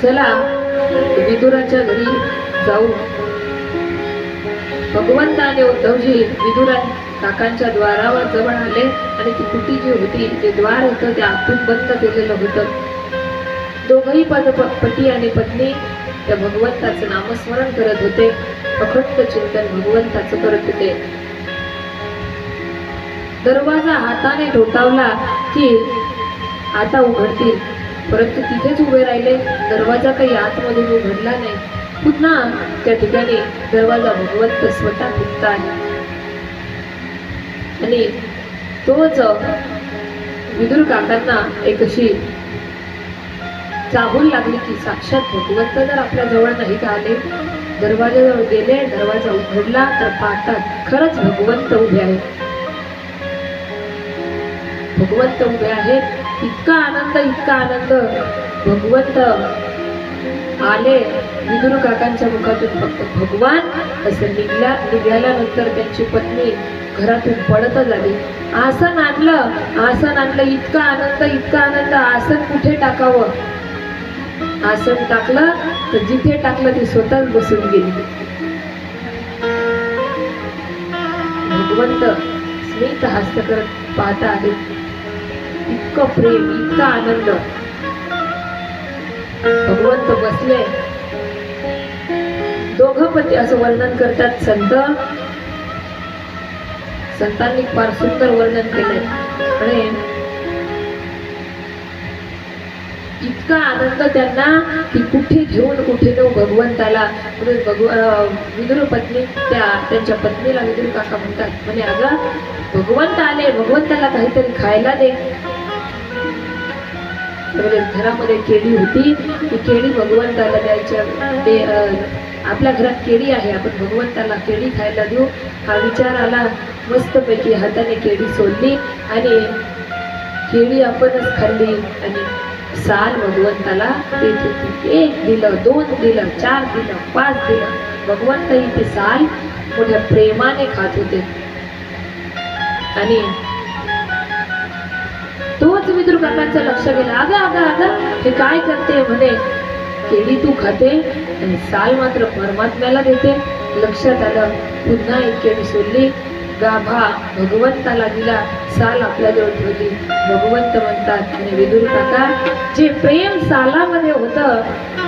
चला विदुराच्या घरी जाऊ. भगवंत आणि उद्धवजी विदुरा काकांच्या द्वारावर जवळ आले आणि ती कुटी जी होती, ते द्वार होतं ते आतून बंद केलेलं होतं. दोघही पती आणि पत्नी त्या भगवंताचं नामस्मरण करत होते. अखंड चिंतन भगवंताचं करत होते. दरवाजा हाताने ठोठावला की आता उघडतील, परंतु तिथेच उभे राहिले. दरवाजा काही आतमधून उघडला नाही. पुन्हा त्या ठिकाणी दरवाजा भगवंत स्वतः ठोकतात आणि तोच विदुर काकांना एक अशी चाहूल लागली की साक्षात भगवंत जर आपल्या जवळ नाही का आले. दरवाजाजवळ गेले, दरवाजा उघडला तर पाहतात खरंच भगवंत उभे आहेत. भगवंत उभे आहेत. इतका आनंद भगवंत आले. विदुर काकांच्या मुखातून फक्त भगवान असं निघाल्यानंतर त्यांची पत्नी घरातून पळतच आली. आसन आणलं. इतका आनंद. आसन कुठे टाकावं? आसन टाकलं तर जिथे टाकलं ती स्वतःच बसून गेली. भगवंत स्मित हास्य करत पाहता आले. इतकं प्रेम, इतका आनंद. भगवंत बसले. दोघं पती असं वर्णन करतात संतांनी फार सुंदर वर्णन केलंय. आणि इतका आनंद त्यांना की कुठे घेऊन कुठे नेऊ भगवंताला. विदुर पत्नी त्यांच्या पत्नीला विदुर काका म्हणतात, म्हणे अगं भगवंत आले, भगवंताला काहीतरी खायला दे. घरामध्ये केळी होती, ती केळी भगवंताला द्यायच्या. आपल्या घरात केळी आहे, आपण भगवंताला केळी खायला देऊ. हा विचार आला. मस्तपैकी हाताने केळी सोडली आणि केळी आपणच खाल्ली आणि साल भगवंताला देत होती. 1 दिलं, 2 दिलं, 4 दिलं, 5 दिलं. भगवंतही ते साल मोठ्या प्रेमाने खात होते. आणि तोच विदुर काकांचं लक्ष गेलं. अगं हे काय करते? म्हणे केळी तू खाते आणि साल मात्र परमात्म्याला देते. लक्षात आलं. पुन्हा एक केळी सोडली, गाभा भगवंताला दिला, साल आपल्याजवळ ठेवली. भगवंत म्हणतात, आणि विदुर काका जे प्रेम सालामध्ये होतं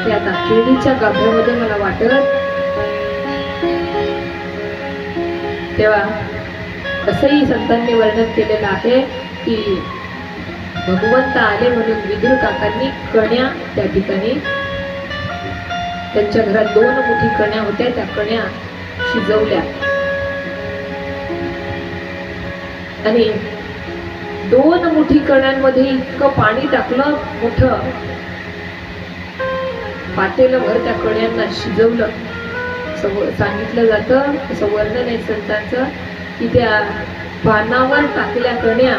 ते आता केळीच्या गाभ्यामध्ये मला वाटत. तेव्हा असंही संतांनी वर्णन केलेलं आहे की भगवंत आले म्हणून विदुर काकांनी कण्या त्या ठिकाणी, त्यांच्या घरात 2 मोठी कण्या होत्या, त्या कण्या शिजवल्या आणि 2 मोठी कण्यांमध्ये इतकं पाणी टाकलं, मोठं पातेलभर त्या कण्यांना शिजवलं. सांगितलं जातं, असं वर्णन आहे संतांचं की त्या पानावर टाकल्या कण्या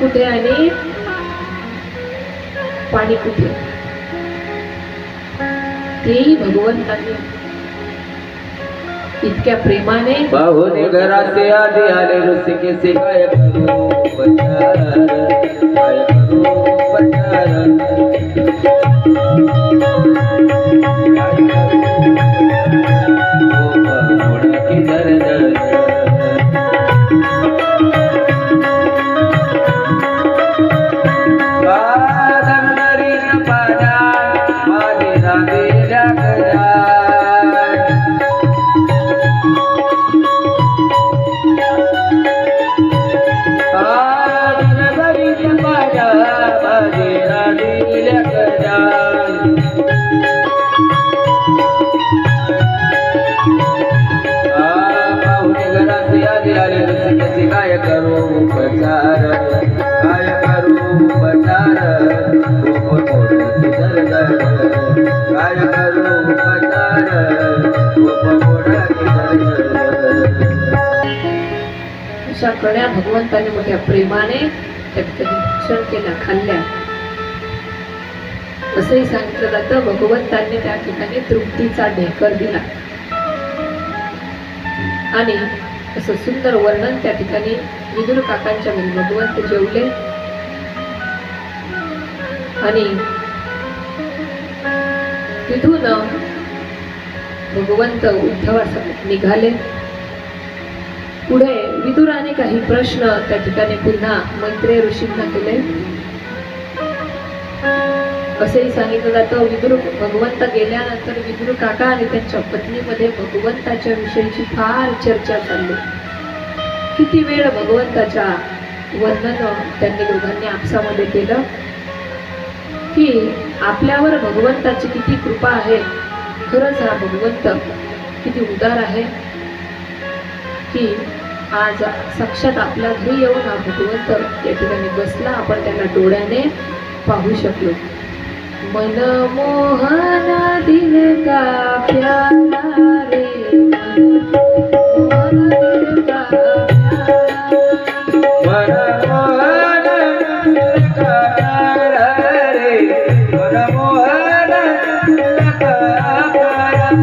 कुठे आणि पाणी कुठे, तेही भगवंताने इतक्या प्रेमाने. पाहुणे घराचे आधी आले ऋषिकेचे काय करू पचार, काय करू पचार. काय करू उपचार, काय करू उपचार. काय करू उपचार, अशा कण्या भगवंताने मोठ्या प्रेमाने त्या ठिकाणी भक्षण केल्या, खाल्ल्या. असंही सांगितलं जातं भगवंतांनी त्या ठिकाणी तृप्तीचा ढेकर दिला. आणि असं सुंदर वर्णन त्या ठिकाणी विदुर काकांच्या घरी भगवंत जेवले. आणि तिथून भगवंत उद्धवासाठी निघाले. पुढे विदुराने काही प्रश्न त्या ठिकाणी पुन्हा मैत्रेय ऋषींना केले. असेही सांगितलं जातं, विदुर भगवंत गेल्यानंतर विदुर काका आणि त्यांच्या पत्नीमध्ये भगवंताच्या विषयीची फार चर्चा चालली. किती वेळ भगवंताच्या वर्णन त्यांनी दोघांनी आपसामध्ये केलं की आपल्यावर भगवंताची किती कृपा आहे. खरंच हा भगवंत किती उदार आहे की आज साक्षात आपल्या घरी येऊन हा भगवंत या ठिकाणी बसला, आपण त्याला डोळ्याने पाहू शकलो. मनमोहन दिल का प्यारा रे, मनमोहन दिल का मनमोहन दिल का प्यारा रे, मनमोहन दिल का प्यारा रे.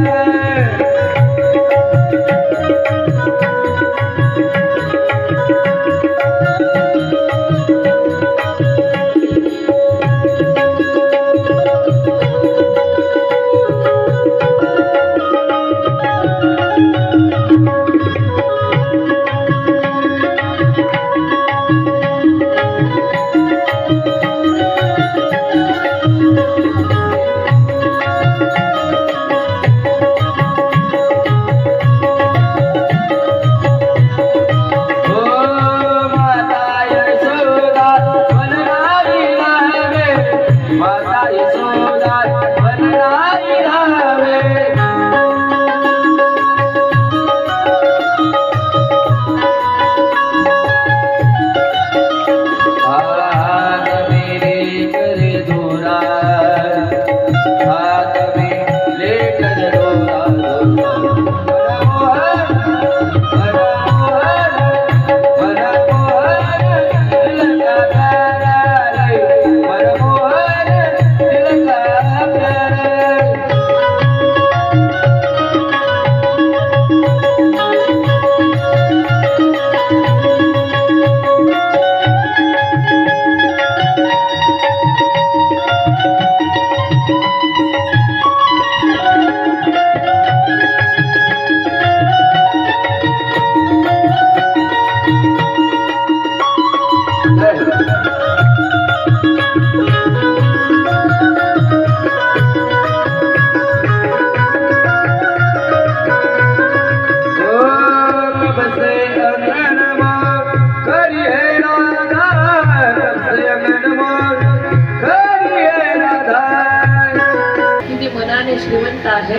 श्रीमंत आहे.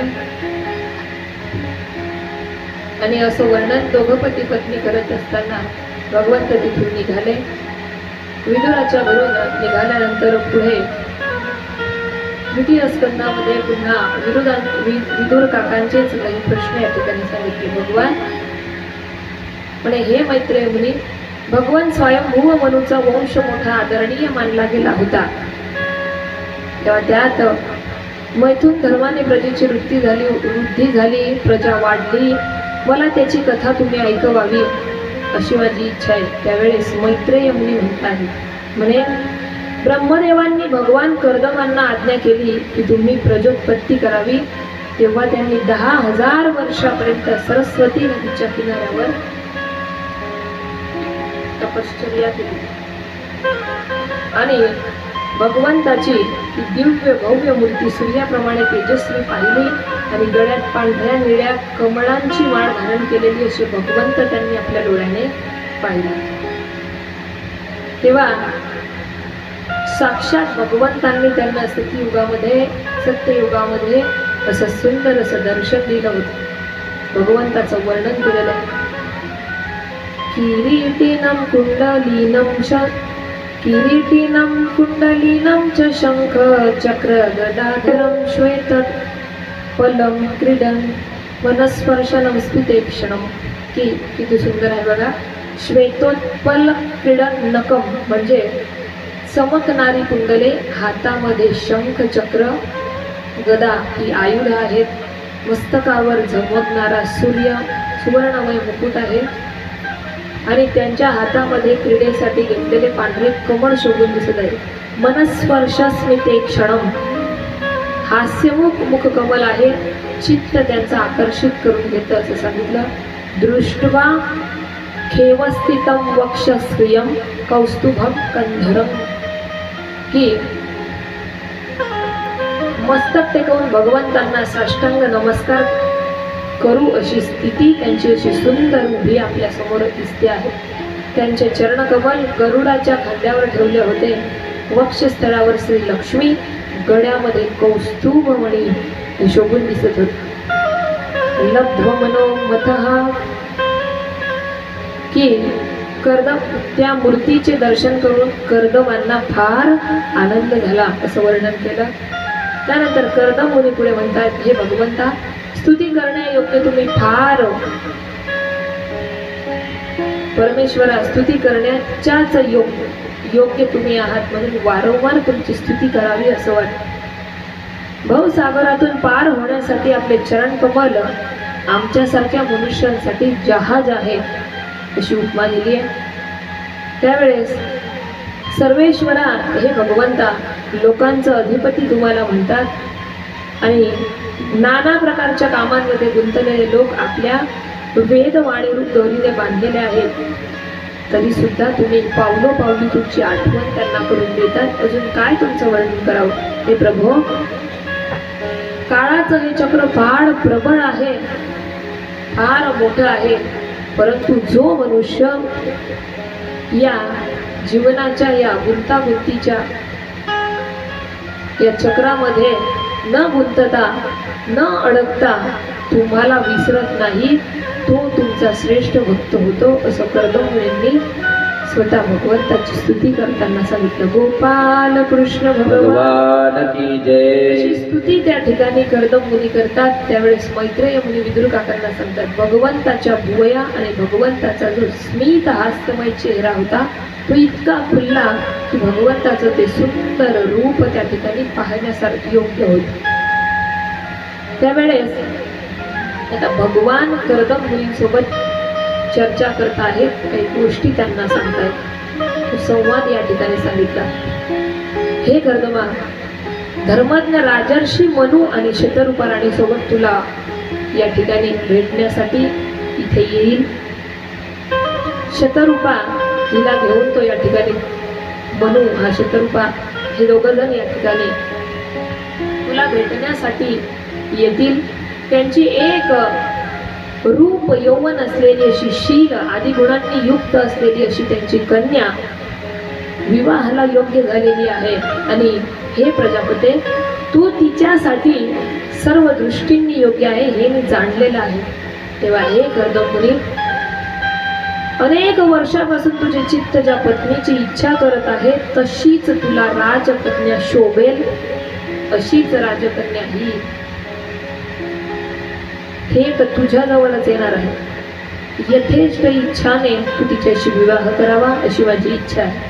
आणि असं वर्णन दोघं पती पत्नी करत असताना भगवंत तिथून निघाले. विदुराच्या घरून निघाल्यानंतर पुढे द्वितीय स्कंदामध्ये पुन्हा विदुर काकांचेच काही प्रश्न या ठिकाणी सांगितले. भगवान म्हणे, हे मैत्रेय मुनी, भगवान स्वयंभूव मनूचा वंश मोठा आदरणीय मानला गेला होता. तेव्हा त्यात मैथून धर्माने प्रजेची वृद्धी झाली, प्रजा वाढली. मला त्याची कथा तुम्ही ऐकवावी अशी माझी इच्छा आहे. त्यावेळेस मैत्रेय मुनी म्हणतात, म्हणे, ब्रह्मदेवांनी भगवान कर्दमांना आज्ञा केली की तुम्ही प्रजोत्पत्ती करावी. तेव्हा त्यांनी 10,000 वर्षापर्यंत सरस्वती नदीच्या किनाऱ्यावर तपश्चर्या केली आणि भगवंताची ती दिव्य भव्य मूर्ती सूर्याप्रमाणे तेजस्वी पाहिली आणि गळ्यात पांढऱ्या निळ्या कमळांची माळ धारण केलेली असे भगवंत त्यांनी आपल्या डोळ्याने पाहिले. तेव्हा साक्षात भगवंतांनी त्यांना सत्ययुगामध्ये असं सुंदर असं दर्शन दिलं होतं. भगवंताचं वर्णन केलेलं आहे. किरीटिनं कुंडलीनं च शंख चक्र गदाधरं श्वेत पलम क्रीडन वनस्पर्शनं स्फुतेक्षणं. किती सुंदर आहे बघा. श्वेतोत्पल क्रीडन नकम म्हणजे चमकणारी कुंडले, हातामध्ये शंख चक्र गदा ही आयुध आहेत, मस्तकावर झगमगणारा सुवर्णमय मुकुट आहे आणि त्यांच्या हातामध्ये क्रीडेसाठी घेतलेले पांढरे कमळ शोभून दिसत आहे. मनस्पर्शस्मिते क्षणम, हास्यमुख मुखकमल आहे, चित्त त्यांचं आकर्षित करून घेतं असं सांगितलं. दृष्ट्वा खेवस्थितम वक्षस्त्रियम कौस्तुभम कंधरम, की मस्तक टेकवून भगवंतांना साष्टांग नमस्कार करू अशी स्थिती त्यांची अशी सुंदर उभी आपल्या समोर दिसते आहे. त्यांचे चरणकमल गरुडाच्या खांद्यावर ठेवले होते. वक्षस्थळावर श्री लक्ष्मी, गळ्यामध्ये कौस्तुभमणी शोभून दिसत होते. लब्ध्व मनोमतः, की कर्दम, त्या मूर्तीचे दर्शन करून कर्दमांना फार आनंद झाला असं वर्णन केलं. त्यानंतर कर्दम मुनी पुढे म्हणतात, हे भगवंता, स्तुती करण्यायोग्य तुम्ही फार, परमेश्वरा स्तुती करण्याच्याच योग्य तुम्ही आहात, म्हणून वारंवार तुमची स्तुती करावी असं वाटतं. भवसागरातून पार होण्यासाठी आपले चरण कमल आमच्यासारख्या मनुष्यांसाठी जहाज आहे अशी उपमा दिली आहे. त्यावेळेस सर्वेश्वरा, हे भगवंता, लोकांचं अधिपती तुम्हाला म्हणतात आणि नाना प्रकारच्या कामांमध्ये गुंतलेले लोक आपल्या वेदवाणी रूप दोरीने बांधलेले आहेत, तरी सुद्धा तुम्ही पावलोपावली तुमची आठवण त्यांना करून देतात. अजून काय तुमचं वर्णन करावं हे प्रभू. काळाचं हे चक्र फार प्रबळ आहे, फार मोठं आहे, परंतु जो मनुष्य या जीवनाच्या या गुंतागुंतीच्या या चक्रामध्ये न गुंतता न अडकता तुम्हाला विसरत नाही, तो तुमचा श्रेष्ठ भक्त होतो असं कर्दममुनींनी स्वतः भगवंताची स्तुती करताना सांगितलं. गोपाल कृष्ण भगवान की जय अशी स्तुती त्या ठिकाणी कर्दम मुनी करतात. त्यावेळेस मैत्रेय मुनी विदुर काकांना सांगतात, भगवंताच्या भुवया आणि भगवंताचा जो स्मित हास्यमय चेहरा होता तो इतका खुलला की भगवंताचं ते सुंदर रूप त्या ठिकाणी पाहण्यासारखं योग्य होत. त्यावेळेस आता भगवान कर्दम मुनींसोबत चर्चा करत आहेत, काही गोष्टी त्यांना सांगतायत. संवाद या ठिकाणी सांगितला. हे कर्दमा, धर्मज्ञ राजर्षी मनू आणि शतरूपा राणी सोबत तुला या ठिकाणी भेटण्यासाठी इथे येईल. शतरूपा तिला घेऊन तो या ठिकाणी, मनू हा शतरूपा, हे दोघं जण या ठिकाणी तुला भेटण्यासाठी येतील. त्यांची एक रूप यौवन असलेली अशी शील आदी गुणांनी युक्त असलेली अशी त्यांची कन्या विवाहाला योग्य झालेली आहे. आणि हे प्रजापते, तू तिच्यासाठी सर्व दृष्टींनी योग्य आहे हे मी जाणलेलं आहे. तेव्हा हे कर्दम मुनी, अनेक वर्षापासून तुझे चित्त ज्या पत्नीची इच्छा करत आहे तशीच तुला राजकन्या शोभेल, अशीच राजकन्या ही थेट तुझ्या जवळच येणार आहे. यथेष्ट इच्छाने तू तिच्याशी विवाह करावा अशी माझी इच्छा आहे.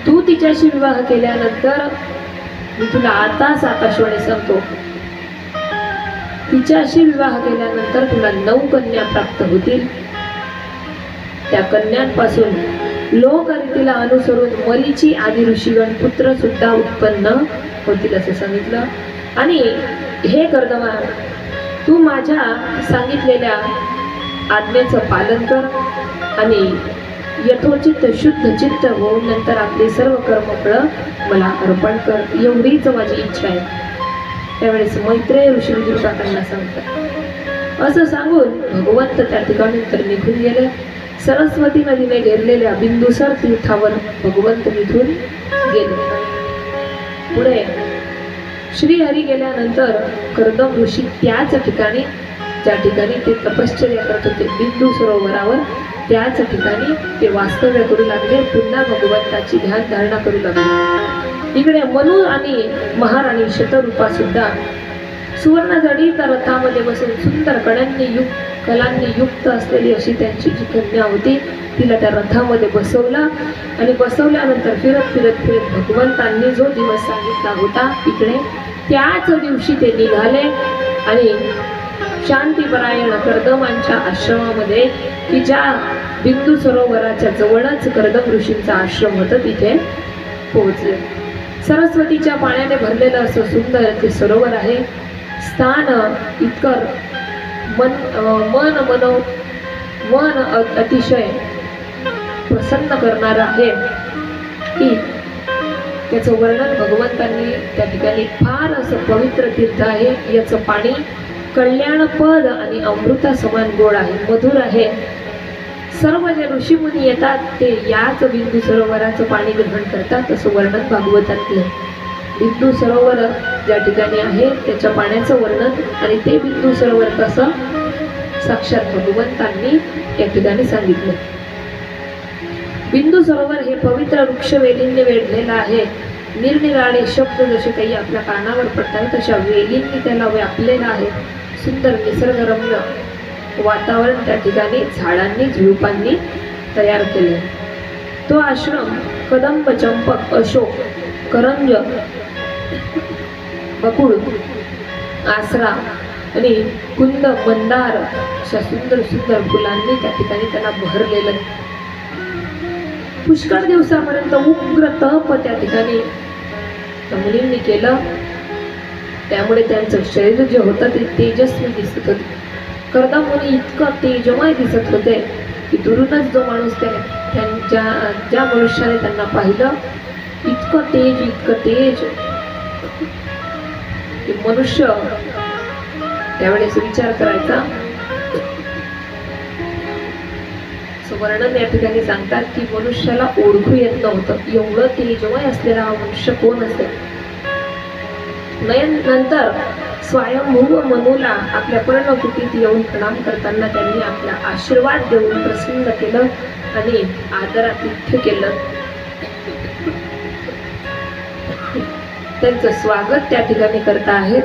तू तिच्याशी विवाह केल्यानंतर मी तुला आताच आकाशवाणी सांगतो, तिच्याशी विवाह केल्यानंतर तुला 9 कन्या प्राप्त होतील. त्या कन्यांपासून लोकरीतीला अनुसरून मरीची आदी ऋषीगण पुत्र सुद्धा उत्पन्न होतील असं सांगितलं. आणि हे कर्दमा, तू माझ्या सांगितलेल्या आज्ञेचं पालन कर आणि यथोचित शुद्ध चित्त होऊन नंतर आपले सर्व कर्मफळ मला अर्पण कर, एवढीच माझी इच्छा आहे. त्यावेळेस मैत्रेय ऋषी विदुर काकांना सांगतात. असं सांगून भगवंत त्या ठिकाणी तर निघून गेले. सरस्वती नदीने घेरलेल्या बिंदुसर तीर्थावर भगवंत निघून गेले. पुढे श्रीहरी गेल्यानंतर कर्दम ऋषी त्याच ठिकाणी, ज्या ठिकाणी ते तपश्चर्या करत होते बिंदू सरोवरावर, त्याच ठिकाणी ते वास्तव्य करू लागले. पुन्हा भगवंताची ध्यान धारणा करू लागले. इकडे मनू आणि महाराणी शतरूपा सुद्धा सुवर्णजडित रथामध्ये बसून सुंदर कलांनी युक्त असलेली अशी त्यांची जी कन्या होती तिला त्या रथामध्ये बसवला. आणि बसवल्यानंतर फिरत फिरत फिरत भगवंतांनी जो दिवस सांगितला होता इकडे, त्याच दिवशी ते निघाले आणि शांतीपरायण कर्दमांच्या आश्रमामध्ये, की ज्या बिंदू सरोवराच्या जवळच कर्दम ऋषींचा आश्रम होता, तिथे पोहोचले. सरस्वतीच्या पाण्याने भरलेलं असं सुंदर ते सरोवर आहे. स्थान इतकं मन अतिशय प्रसन्न करणार आहे की त्याचं वर्णन भगवंतांनी त्या ठिकाणी फार असं पवित्र तीर्थ आहे. याचं पाणी कल्याणपद आणि अमृता समान गोड आहे, मधुर आहे. सर्व जे ऋषीमुनी येतात ते याच बिंदू सरोवराचं पाणी ग्रहण करतात असं वर्णन भागवतातलं. बिंदू सरोवर ज्या ठिकाणी आहे त्याच्या पाण्याचं वर्णन आणि ते बिंदू सरोवर कसं साक्षात भगवंतांनी या ठिकाणी सांगितलं. बिंदू सरोवर हे पवित्र वृक्ष वेलींनी वेढलेलं आहे. निरनिराळे शब्द जसे काही आपल्या कानावर पडतात तशा वेलींनी त्याला व्यापलेलं आहे. सुंदर निसर्गरम्य वातावरण त्या ठिकाणी झाडांनी झुडपांनी तयार केले. तो आश्रम कदंब, चंपक, अशोक, करंज, बकुळ, आसरा आणि कुंद, मंदार अशा सुंदर सुंदर फुलांनी त्या ठिकाणी त्याला भरलेलं. पुष्कळ दिवसापर्यंत उग्र तप त्या ठिकाणी त्या मुलींनी केलं. त्यामुळे त्यांचं शरीर जे होतं ते तेजस्वी दिसत होते. कर्दमुनी इतकं तेजमय दिसत होते की दुरूनच जो माणूस ज्या मनुष्याने त्यांना पाहिलं इतकं तेज की मनुष्य त्यावेळेस विचार करायचा. वर्णन या ठिकाणी सांगतात की मनुष्याला ओळखू येत नव्हतं एवढं तेजमय असलेला हा मनुष्य कोण असेल. नंतर स्वयंभू मनूला आपल्या पर्णकुटीत येऊन प्रणाम करताना त्यांनी आपला आशीर्वाद देऊन प्रसन्न केलं आणि आदरातिथ्य केलं. त्यांचं स्वागत त्या ठिकाणी करता आहेत.